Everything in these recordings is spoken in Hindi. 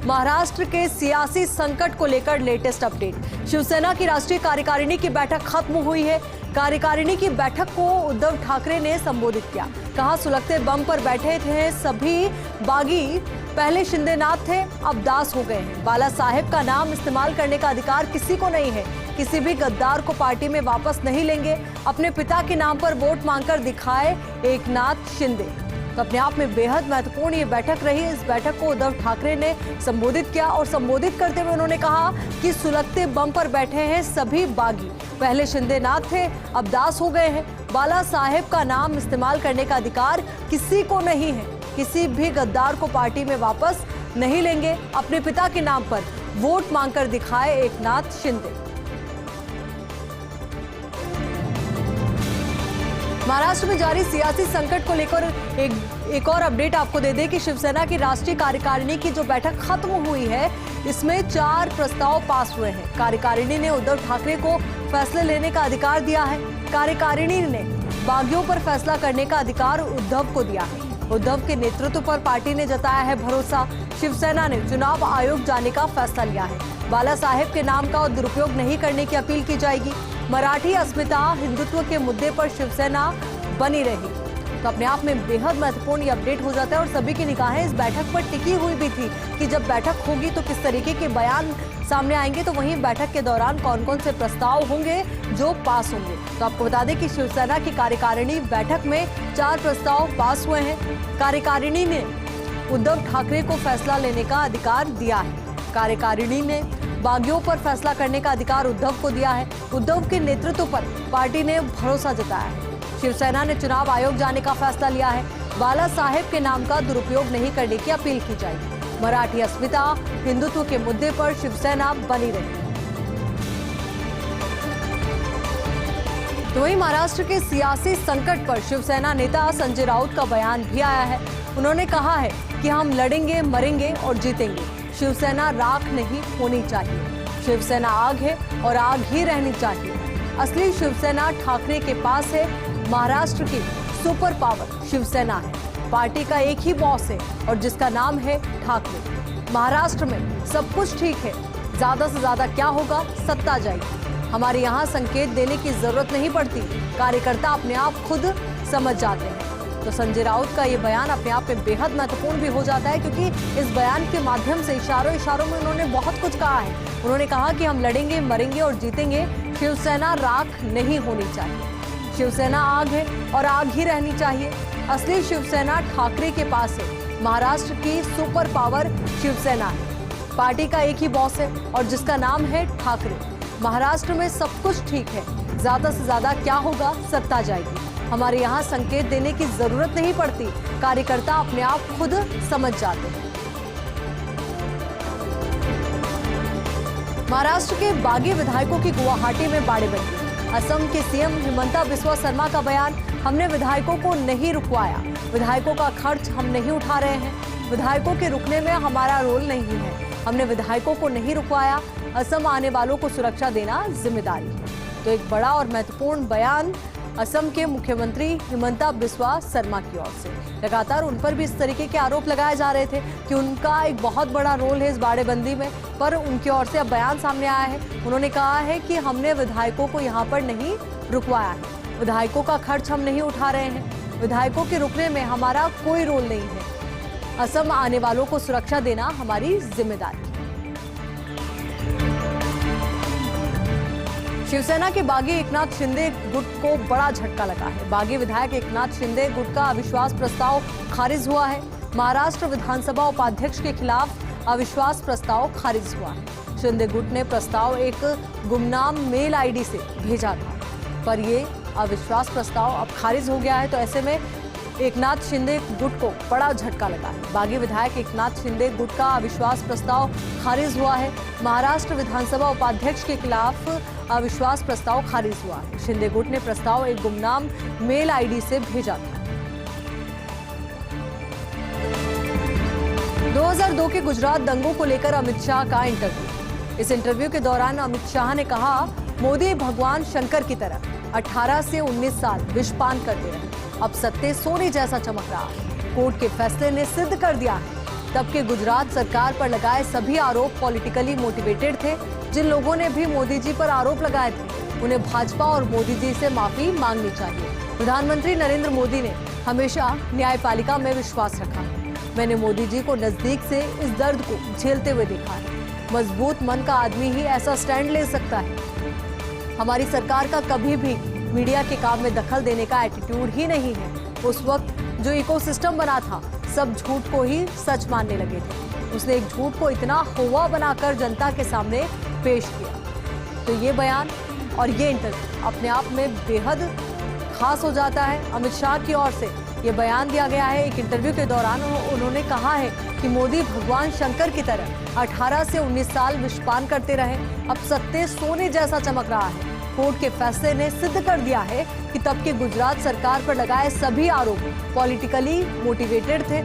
महाराष्ट्र के सियासी संकट को लेकर लेटेस्ट अपडेट। शिवसेना की राष्ट्रीय कार्यकारिणी की बैठक खत्म हुई है। कार्यकारिणी की बैठक को उद्धव ठाकरे ने संबोधित किया। कहा, सुलगते बम पर बैठे थे सभी बागी, पहले शिंदेनाथ थे, अब दास हो गए हैं। बाला साहेब का नाम इस्तेमाल करने का अधिकार किसी को नहीं है। किसी भी गद्दार को पार्टी में वापस नहीं लेंगे। अपने पिता के नाम पर वोट मांगकर दिखाए एकनाथ शिंदे। तो अपने आप में बेहद महत्वपूर्ण ये बैठक रही। इस बैठक को उद्धव ठाकरे ने संबोधित किया और संबोधित करते हुए उन्होंने कहा कि सुलगते बम पर बैठे हैं सभी बागी, पहले शिंदेनाथ थे, अब दास हो गए हैं। बाला साहेब का नाम इस्तेमाल करने का अधिकार किसी को नहीं है। किसी भी गद्दार को पार्टी में वापस नहीं लेंगे। अपने पिता के नाम पर वोट मांगकर दिखाए एकनाथ शिंदे। महाराष्ट्र में जारी सियासी संकट को लेकर एक और अपडेट आपको दे दें कि शिवसेना की राष्ट्रीय कार्यकारिणी की जो बैठक खत्म हुई है, इसमें 4 प्रस्ताव पास हुए हैं। कार्यकारिणी ने उद्धव ठाकरे को फैसले लेने का अधिकार दिया है। कार्यकारिणी ने बागियों पर फैसला करने का अधिकार उद्धव को दिया है। उद्धव के नेतृत्व पर पार्टी ने जताया है भरोसा। शिवसेना ने चुनाव आयोग जाने का फैसला लिया है। बाला साहेब के नाम का दुरुपयोग नहीं करने की अपील की जाएगी। मराठी अस्मिता हिंदुत्व के मुद्दे पर शिवसेना बनी रहेगी। तो अपने आप में बेहद महत्वपूर्ण ये अपडेट हो जाता है और सभी की निगाहें इस बैठक पर टिकी हुई भी थी कि जब बैठक होगी तो किस तरीके के बयान सामने आएंगे। तो वहीं बैठक के दौरान कौन कौन से प्रस्ताव होंगे जो पास होंगे। तो आपको बता दें कि शिवसेना की कार्यकारिणी बैठक में 4 प्रस्ताव पास हुए हैं। कार्यकारिणी ने उद्धव ठाकरे को फैसला लेने का अधिकार दिया है। कार्यकारिणी ने बागियों पर फैसला करने का अधिकार उद्धव को दिया है। उद्धव के नेतृत्व पर पार्टी ने भरोसा जताया है। शिवसेना ने चुनाव आयोग जाने का फैसला लिया है। बाला साहेब के नाम का दुरुपयोग नहीं करने की अपील की जाएगी। मराठी अस्मिता हिंदुत्व के मुद्दे पर शिवसेना बनी रही। तो वहीं महाराष्ट्र के सियासी संकट पर शिवसेना नेता संजय राउत का बयान भी आया है। उन्होंने कहा है कि हम लड़ेंगे, मरेंगे और जीतेंगे। शिवसेना राख नहीं होनी चाहिए। शिवसेना आग है और आग ही रहनी चाहिए। असली शिवसेना ठाकरे के पास है। महाराष्ट्र की सुपर पावर शिवसेना है। पार्टी का एक ही बॉस है और जिसका नाम है ठाकरे। महाराष्ट्र में सब कुछ ठीक है। ज्यादा से ज्यादा क्या होगा, सत्ता जाएगी। हमारे यहाँ संकेत देने की जरूरत नहीं पड़ती। कार्यकर्ता अपने आप खुद समझ जाते हैं। तो संजय राउत का ये बयान अपने आप में बेहद महत्वपूर्ण भी हो जाता है क्योंकि इस बयान के माध्यम से इशारों में उन्होंने बहुत कुछ कहा है। उन्होंने कहा कि हम लड़ेंगे, मरेंगे और जीतेंगे। शिवसेना राख नहीं होनी चाहिए। शिवसेना आग है और आग ही रहनी चाहिए। असली शिवसेना ठाकरे के पास है। महाराष्ट्र की सुपर पावर शिवसेना है। पार्टी का एक ही बॉस है और जिसका नाम है ठाकरे। महाराष्ट्र में सब कुछ ठीक है। ज्यादा से ज्यादा क्या होगा, सत्ता जाएगी। हमारे यहाँ संकेत देने की जरूरत नहीं पड़ती। कार्यकर्ता अपने आप खुद समझ जाते हैं। महाराष्ट्र के बागी विधायकों की गुवाहाटी में बाड़ेबंदी। असम के सीएम हिमंता बिस्वा शर्मा का बयान, हमने विधायकों को नहीं रुकवाया। विधायकों का खर्च हम नहीं उठा रहे हैं। विधायकों के रुकने में हमारा रोल नहीं है। हमने विधायकों को नहीं रुकवाया। असम आने वालों को सुरक्षा देना जिम्मेदारी है। तो एक बड़ा और महत्वपूर्ण बयान असम के मुख्यमंत्री हिमंता बिस्वा शर्मा की ओर से। लगातार उन पर भी इस तरीके के आरोप लगाए जा रहे थे कि उनका एक बहुत बड़ा रोल है इस बाड़ेबंदी में, पर उनकी ओर से अब बयान सामने आया है। उन्होंने कहा है कि हमने विधायकों को यहाँ पर नहीं रुकवाया है। विधायकों का खर्च हम नहीं उठा रहे हैं। विधायकों के रुकने में हमारा कोई रोल नहीं है। असम आने वालों को सुरक्षा देना हमारी जिम्मेदारी। शिवसेना के बागी एकनाथ शिंदे गुट को बड़ा झटका लगा है। बागी विधायक एकनाथ शिंदे गुट का अविश्वास प्रस्ताव खारिज हुआ है। महाराष्ट्र विधानसभा उपाध्यक्ष के खिलाफ अविश्वास प्रस्ताव खारिज हुआ है। शिंदे गुट ने प्रस्ताव एक गुमनाम मेल आईडी से भेजा था, पर ये अविश्वास प्रस्ताव अब खारिज हो गया है। तो ऐसे में एकनाथ शिंदे गुट को बड़ा झटका लगा है। बागी विधायक एकनाथ शिंदे गुट का अविश्वास प्रस्ताव खारिज हुआ है। महाराष्ट्र विधानसभा उपाध्यक्ष के खिलाफ अविश्वास प्रस्ताव खारिज हुआ है। शिंदे गुट ने प्रस्ताव एक गुमनाम मेल आईडी से भेजा था। 2002 के गुजरात दंगों को लेकर अमित शाह का इंटरव्यू। इस इंटरव्यू के दौरान अमित शाह ने कहा, मोदी भगवान शंकर की तरह 18 से 19 साल विषपान करते रहे। अब सत्ते सोने जैसा चमक रहा है। कोर्ट के फैसले ने सिद्ध कर दिया है तब के गुजरात सरकार पर लगाए सभी आरोप पॉलिटिकली मोटिवेटेड थे। जिन लोगों ने भी मोदी जी पर आरोप लगाए थे उन्हें भाजपा और मोदी जी से माफी मांगनी चाहिए। प्रधानमंत्री नरेंद्र मोदी ने हमेशा न्यायपालिका में विश्वास रखा है। मैंने मोदी जी को नजदीक से इस दर्द को झेलते हुए देखा है। मजबूत मन का आदमी ही ऐसा स्टैंड ले सकता है। हमारी सरकार का कभी भी मीडिया के काम में दखल देने का एटीट्यूड ही नहीं है। उस वक्त जो इकोसिस्टम बना था, सब झूठ को ही सच मानने लगे थे। उसने एक झूठ को इतना हुआ बनाकर जनता के सामने पेश किया। तो ये बयान और ये इंटरव्यू अपने आप में बेहद खास हो जाता है। अमित शाह की ओर से ये बयान दिया गया है। एक इंटरव्यू के दौरान उन्होंने कहा है कि मोदी भगवान शंकर की तरह 18 से 19 साल विषपान करते रहे। अब सत्य सोने जैसा चमक रहा है। कोर्ट के फैसले ने सिद्ध कर दिया है कि तब के गुजरात सरकार पर लगाए सभी आरोप पॉलिटिकली मोटिवेटेड थे।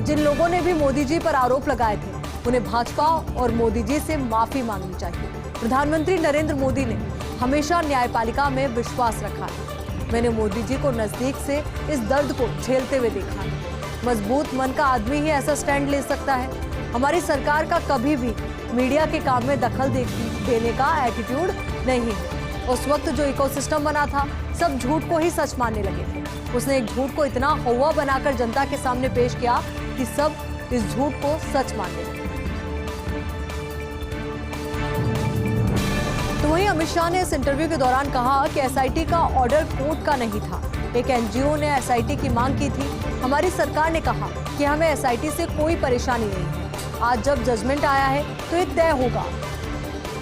जिन लोगों ने भी मोदी जी पर आरोप लगाए थे उन्हें भाजपा और मोदी जी से माफी मांगनी चाहिए। प्रधानमंत्री नरेंद्र मोदी ने हमेशा न्यायपालिका में विश्वास रखा है। मैंने मोदी जी को नजदीक से इस दर्द को झेलते हुए देखा है। मजबूत मन का आदमी ही ऐसा स्टैंड ले सकता है। हमारी सरकार का कभी भी मीडिया के काम में दखल देने का एटीट्यूड नहीं है। उस वक्त जो इकोसिस्टम बना था, सब झूठ को ही सच मानने लगे थे। उसने एक झूठ को इतना हुआ बनाकर जनता के सामने पेश किया कि सब इस झूठ को सच मानने लगे। तो वहीं अमित शाह ने इस इंटरव्यू के दौरान कहा कि एसआईटी का ऑर्डर कोर्ट का नहीं था। एक एनजीओ ने एसआईटी की मांग की थी। हमारी सरकार ने कहा कि हमें एसआईटी से कोई परेशानी नहीं है। आज जब जजमेंट आया है तो ये तय होगा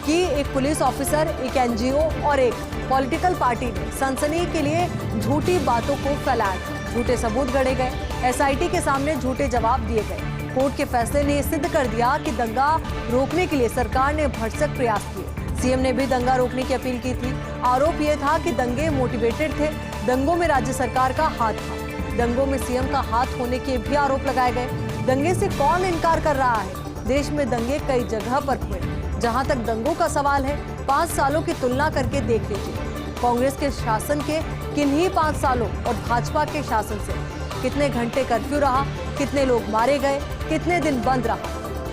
कि एक पुलिस ऑफिसर, एक एनजीओ और एक पॉलिटिकल पार्टी ने सनसनी के लिए झूठी बातों को फैलाया था। झूठे सबूत गढ़े गए, एसआईटी के सामने झूठे जवाब दिए गए। कोर्ट के फैसले ने सिद्ध कर दिया कि दंगा रोकने के लिए सरकार ने भरसक प्रयास किए। सीएम ने भी दंगा रोकने की अपील की थी। आरोप यह था कि दंगे मोटिवेटेड थे। दंगों में राज्य सरकार का हाथ था। दंगों में सीएम का हाथ होने के भी आरोप लगाए गए। दंगे से कौन इनकार कर रहा है? देश में दंगे कई जगह पर हुए। जहां तक दंगों का सवाल है, 5 सालों की तुलना करके देख लीजिए। कांग्रेस के शासन के किन्हीं 5 सालों और भाजपा के शासन से कितने घंटे कर्फ्यू रहा, कितने लोग मारे गए, कितने दिन बंद रहा,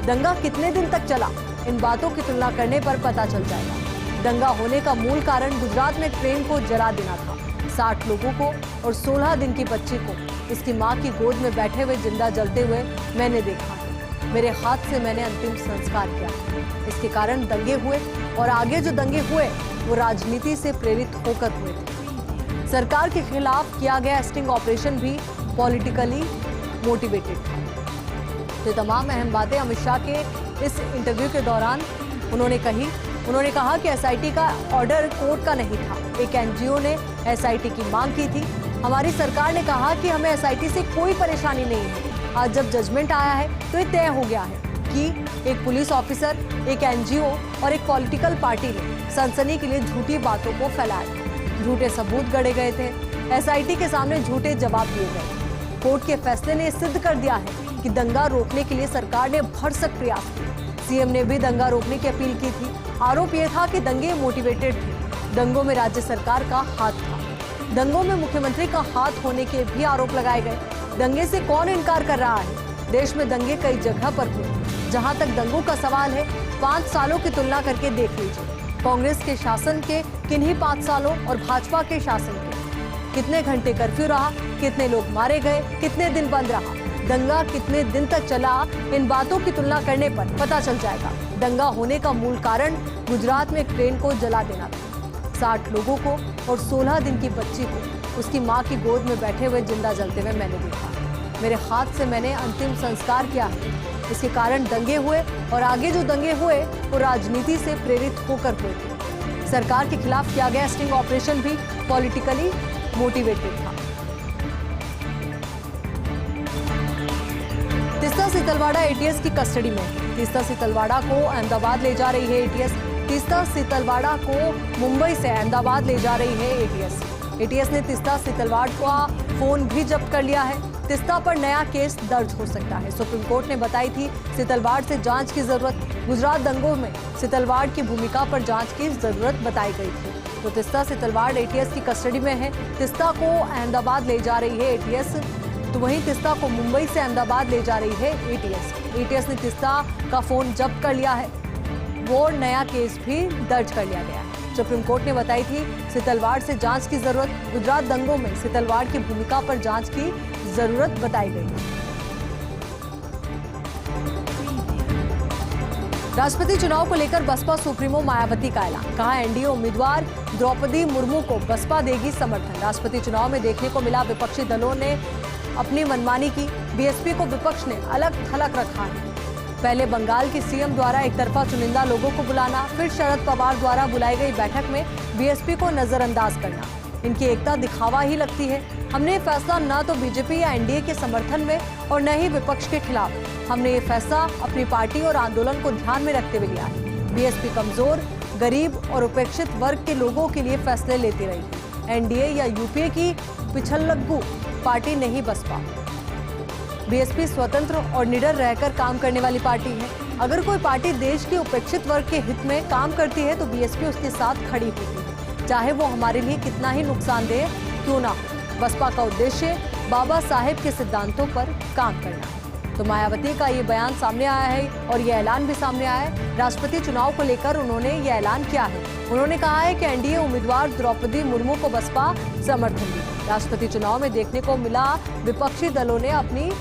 दंगा कितने दिन तक चला, इन बातों की तुलना करने पर पता चल जाएगा। दंगा होने का मूल कारण गुजरात में ट्रेन को जला देना था। 60 लोगों को और 16 दिन की बच्ची को इसकी मां की गोद में बैठे हुए जिंदा जलते हुए मैंने देखा है। मेरे हाथ से मैंने अंतिम संस्कार किया। इसके कारण दंगे हुए और आगे जो दंगे हुए वो राजनीति से प्रेरित होकर हुए थे। सरकार के खिलाफ किया गया स्टिंग ऑपरेशन भी पॉलिटिकली मोटिवेटेड था। तो तमाम अहम बातें अमित शाह के इस इंटरव्यू के दौरान उन्होंने कहा कि एसआईटी का ऑर्डर कोर्ट का नहीं था। एक एनजीओ ने एसआईटी की मांग की थी। हमारी सरकार ने कहा कि हमें एसआईटी से कोई परेशानी नहीं है। आज जब जजमेंट आया है तो ये तय हो गया है कि एक पुलिस ऑफिसर, एक एनजीओ और एक पॉलिटिकल पार्टी ने सनसनी के लिए झूठी बातों को फैलाया था। झूठे सबूत गढ़े गए थे। एसआईटी के सामने झूठे जवाब दिए गए। कोर्ट के फैसले ने सिद्ध कर दिया है कि दंगा रोकने के लिए सरकार ने भरसक प्रयास किए। सीएम ने भी दंगा रोकने की अपील की थी। आरोप यह था कि दंगे मोटिवेटेड थे। दंगों में राज्य सरकार का हाथ था। दंगों में मुख्यमंत्री का हाथ होने के भी आरोप लगाए गए। दंगे से कौन इनकार कर रहा है? देश में दंगे कई जगह पर हुए। जहां तक दंगों का सवाल है, 5 सालों की तुलना करके देख लीजिए। कांग्रेस के शासन के किन्हीं 5 सालों और भाजपा के शासन के कितने घंटे कर्फ्यू रहा, कितने लोग मारे गए, कितने दिन बंद रहा, दंगा कितने दिन तक चला, इन बातों की तुलना करने पर पता चल जाएगा। दंगा होने का मूल कारण गुजरात में एक ट्रेन को जला देना था। 60 लोगों को और 16 दिन की बच्ची को उसकी मां की गोद में बैठे हुए जिंदा जलते हुए मैंने देखा। मेरे हाथ से मैंने अंतिम संस्कार किया है। इसके कारण दंगे हुए और आगे जो दंगे हुए वो राजनीति से प्रेरित होकर हुए थे। सरकार के खिलाफ किया गया स्टिंग ऑपरेशन भी पॉलिटिकली मोटिवेटेड था। तीस्ता से तलवाड़ा एटीएस की कस्टडी में। तीस्ता से तलवाड़ा को अहमदाबाद ले जा रही है एटीएस। तीस्ता से तलवाड़ा को मुंबई से अहमदाबाद ले जा रही है एटीएस। एटीएस ने तीस्ता से तलवाड़ का फोन भी जब्त कर लिया है। तीस्ता पर नया केस दर्ज हो सकता है। सुप्रीम कोर्ट ने बताई थी सितलवाड़ से जांच की जरूरत। गुजरात दंगों में सितलवाड़ की भूमिका पर जांच की जरूरत बताई गई थी। तो तीस्ता से तलवाड़ एटीएस की कस्टडी में है। तीस्ता को अहमदाबाद ले जा रही है एटीएस। तो वहीं तीस्ता को मुंबई से अहमदाबाद ले जा रही है एटीएस ने तीस्ता का फोन जब्त कर लिया है। वो नया केस भी दर्ज कर लिया गया है। सुप्रीम कोर्ट ने बताई थी सितलवाड़ से जांच की जरूरत। गुजरात दंगों में सितलवाड़ की भूमिका पर जांच की जरूरत बताई गई। राष्ट्रपति चुनाव को लेकर बसपा सुप्रीमो मायावती का ऐलान। कहा एनडीए उम्मीदवार द्रौपदी मुर्मू को बसपा देगी समर्थन। राष्ट्रपति चुनाव में देखने को मिला विपक्षी दलों ने अपनी मनमानी की। बीएसपी को विपक्ष ने अलग थलग रखा है। पहले बंगाल के सीएम द्वारा एक तरफा चुनिंदा लोगों को बुलाना, फिर शरद पवार द्वारा बुलाई गई बैठक में बीएसपी को नजरअंदाज करना, इनकी एकता दिखावा ही लगती है। हमने ये फैसला न तो बीजेपी या एनडीए के समर्थन में और न ही विपक्ष के खिलाफ। हमने ये फैसला अपनी पार्टी और आंदोलन को ध्यान में रखते हुए लिया है। बीएसपी कमजोर, गरीब और उपेक्षित वर्ग के लोगों के लिए फैसले लेती रही। एनडीए या यूपीए की पिछलग्गू पार्टी नहीं बसपा। बीएसपी स्वतंत्र और निडर रहकर काम करने वाली पार्टी है। अगर कोई पार्टी देश के उपेक्षित वर्ग के हित में काम करती है तो बीएसपी उसके साथ खड़ी होती है, चाहे वो हमारे लिए कितना ही नुकसानदेह क्यों ना हो। बसपा का उद्देश्य बाबा साहेब के सिद्धांतों पर काम करना है। तो मायावती का ये बयान सामने आया है और ये ऐलान भी सामने आया है। राष्ट्रपति चुनाव को लेकर उन्होंने ये ऐलान किया है। उन्होंने कहा है कि एनडीए उम्मीदवार द्रौपदी मुर्मू को बसपा समर्थन दी। राष्ट्रपति चुनाव में देखने को मिला विपक्षी दलों ने अपनी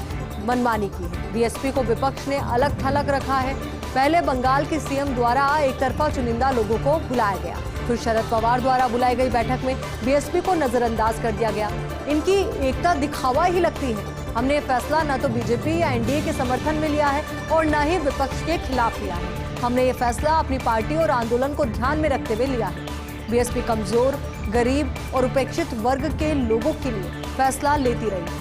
मनमानी की है। बीएसपी को विपक्ष ने अलग थलग रखा है। पहले बंगाल के सीएम द्वारा एक तरफा चुनिंदा लोगों को बुलाया गया, फिर शरद पवार द्वारा बुलाई गई बैठक में बीएसपी को नजरअंदाज कर दिया गया। इनकी एकता दिखावा ही लगती है। हमने ये फैसला न तो बीजेपी या एनडीए के समर्थन में लिया है और न ही विपक्ष के खिलाफ लिया है। हमने ये फैसला अपनी पार्टी और आंदोलन को ध्यान में रखते हुए लिया है। बीएसपी कमजोर, गरीब और उपेक्षित वर्ग के लोगों के लिए फैसला लेती रही है।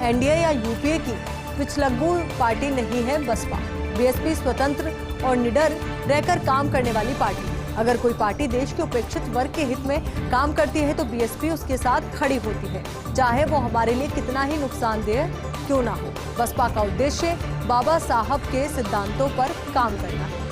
एनडीए या यूपीए की पिछलग्गू पार्टी नहीं है बसपा। बीएसपी स्वतंत्र और निडर रहकर काम करने वाली पार्टी है। अगर कोई पार्टी देश के उपेक्षित वर्ग के हित में काम करती है तो बीएसपी उसके साथ खड़ी होती है, चाहे वो हमारे लिए कितना ही नुकसानदेह क्यों ना हो। बसपा का उद्देश्य बाबा साहब के सिद्धांतों पर काम करना है।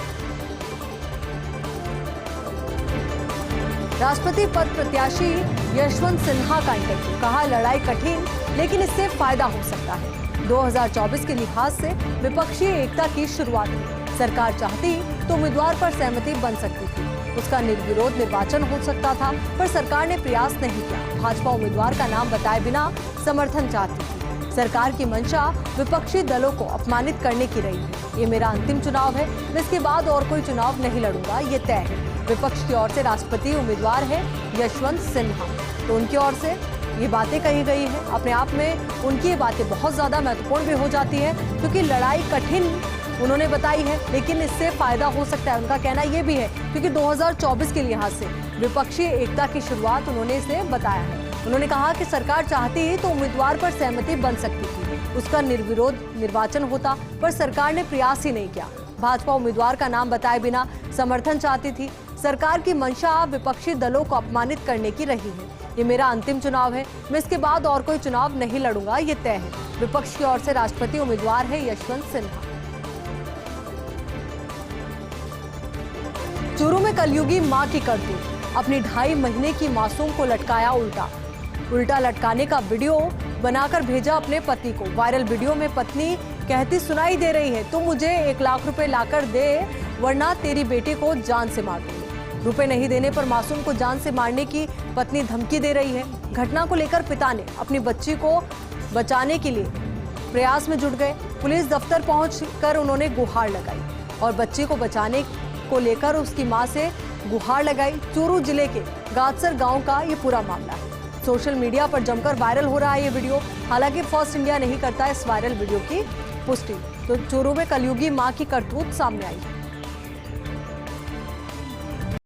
राष्ट्रपति पद प्रत्याशी यशवंत सिन्हा का इंटरव्यू। कहा लड़ाई कठिन लेकिन इससे फायदा हो सकता है। 2024 के लिहाज से विपक्षी एकता की शुरुआत हुई। सरकार चाहती तो उम्मीदवार पर सहमति बन सकती थी, उसका निर्विरोध निर्वाचन हो सकता था, पर सरकार ने प्रयास नहीं किया। भाजपा उम्मीदवार का नाम बताए बिना समर्थन चाहती थी। सरकार की मंशा विपक्षी दलों को अपमानित करने की रही है। ये मेरा अंतिम चुनाव है, मैं इसके बाद और कोई चुनाव नहीं लड़ूंगा, ये तय है। विपक्ष की ओर से राष्ट्रपति उम्मीदवार है यशवंत सिन्हा, तो उनकी ओर से ये बातें कही गई है। अपने आप में उनकी ये बातें बहुत ज्यादा महत्वपूर्ण भी हो जाती है, क्योंकि लड़ाई कठिन उन्होंने बताई है लेकिन इससे फायदा हो सकता है। उनका कहना यह भी है क्योंकि 2024 के लिहाज से विपक्षी एकता की शुरुआत उन्होंने इसे बताया है। उन्होंने कहा कि सरकार चाहती तो उम्मीदवार पर सहमति बन सकती थी, उसका निर्विरोध निर्वाचन होता, पर सरकार ने प्रयास ही नहीं किया। भाजपा उम्मीदवार का नाम बताए बिना समर्थन चाहती थी। सरकार की मंशा विपक्षी दलों को अपमानित करने की रही है। ये मेरा अंतिम चुनाव है, मैं इसके बाद और कोई चुनाव नहीं लड़ूंगा, ये तय है। विपक्ष की ओर से राष्ट्रपति उम्मीदवार है यशवंत सिन्हा। चूरू में कलयुगी मां की करतूत। अपनी 2.5 महीने की मासूम को लटकाया उल्टा लटकाने का वीडियो बनाकर भेजा अपने पति को। वायरल वीडियो में पत्नी कहती सुनाई दे रही है, तुम मुझे 1 लाख रुपए लाकर दे वरना तेरी बेटी को जान से मार दूंगी। रुपए नहीं देने पर मासूम को जान से मारने की पत्नी धमकी दे रही है। घटना को लेकर पिता ने अपनी बच्ची को बचाने के लिए प्रयास में जुट गए। पुलिस दफ्तर पहुंचकर उन्होंने गुहार लगाई और बच्ची को बचाने को लेकर उसकी मां से गुहार लगाई। चूरू जिले के गादसर गांव का ये पूरा मामला है। सोशल मीडिया पर जमकर वायरल हो रहा है ये वीडियो। हालांकि फर्स्ट इंडिया नहीं करता इस वायरल वीडियो की पुष्टि। तो चूरू में कलयुगी मां की करतूत सामने आई है।